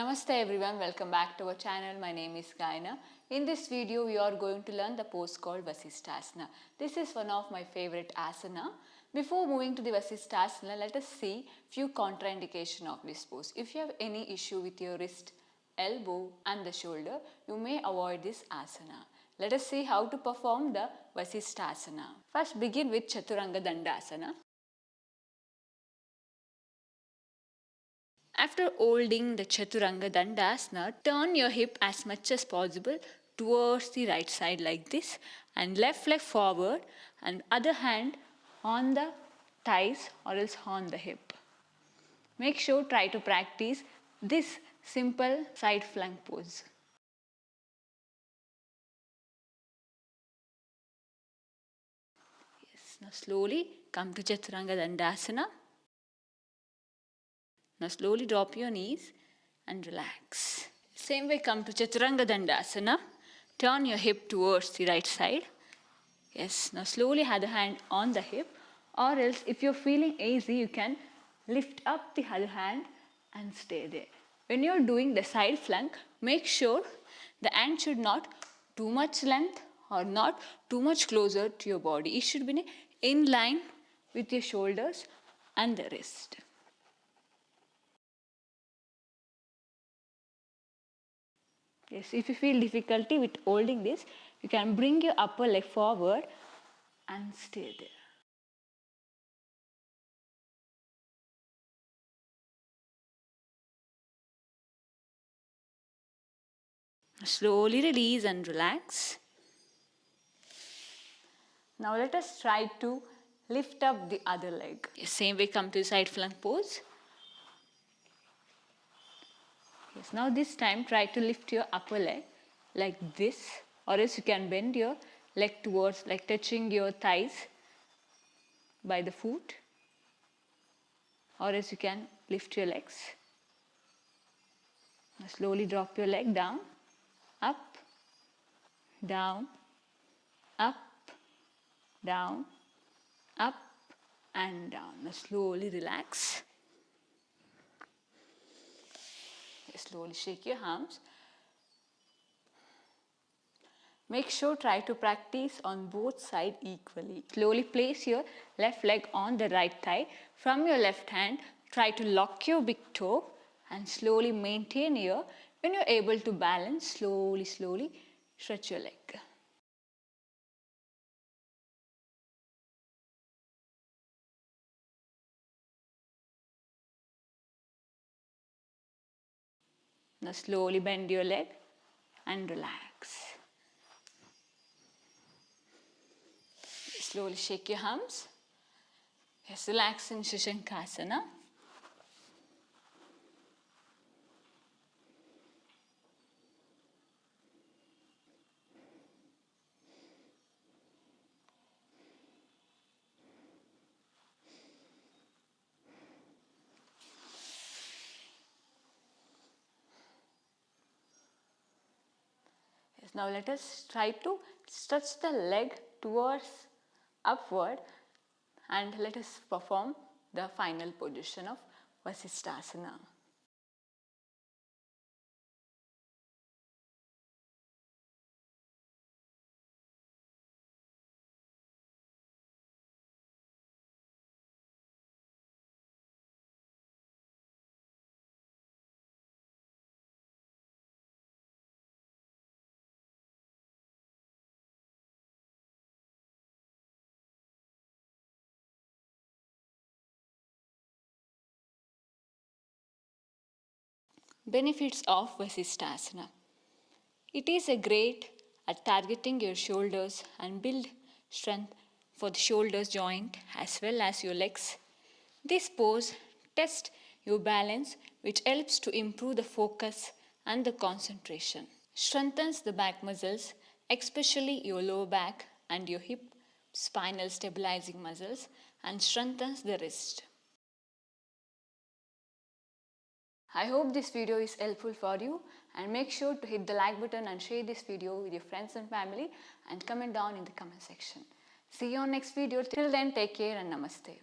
Namaste everyone, welcome back to our channel. My name is Gayana. In this video, we are going to learn the pose called Vasistasana. This is one of my favorite asana. Before moving to the Vasistasana, let us see few contraindication of this pose. If you have any issue with your wrist, elbow and the shoulder, you may avoid this asana. Let us see how to perform the Vasistasana. First begin with Chaturanga Dandasana. After holding the Chaturanga Dandasana, turn your hip as much as possible towards the right side like this and left leg forward and other hand on the thighs or else on the hip. Make sure try to practice this simple side flank pose. Yes, now slowly come to Chaturanga Dandasana. Now slowly drop your knees and relax. Same way come to Chaturanga Dandasana. Turn your hip towards the right side. Yes, now slowly have the hand on the hip, or else if you're feeling easy, you can lift up the other hand and stay there. When you're doing the side flank, make sure the hand should not too much length or not too much closer to your body. It should be in line with your shoulders and the wrist. Yes, if you feel difficulty with holding this, you can bring your upper leg forward and stay there. Slowly release and relax. Now let us try to lift up the other leg. Yes, same way come to the side flank pose. Yes, now this time try to lift your upper leg like this, or else you can bend your leg towards, like touching your thighs by the foot, or else you can lift your legs. Now slowly drop your leg down, up, down, up, down, up and down. Now slowly relax. Slowly shake your arms. Make sure try to practice on both sides equally. Slowly place your left leg on the right thigh. From your left hand, try to lock your big toe and slowly maintain here. When you're able to balance, slowly stretch your leg. Now slowly bend your leg and relax. Slowly shake your arms. Yes, relax in Shushakasana. Yes, now let us try to stretch the leg towards upward and let us perform the final position of Vasistasana. Benefits of Vasistasana. It is a great at targeting your shoulders and build strength for the shoulders joint as well as your legs. This pose tests your balance, which helps to improve the focus and the concentration. Strengthens the back muscles, especially your lower back and your hip spinal stabilizing muscles, and strengthens the wrist. I hope this video is helpful for you, and make sure to hit the like button and share this video with your friends and family and comment down in the comment section. See you on next video. Till then, take care and namaste.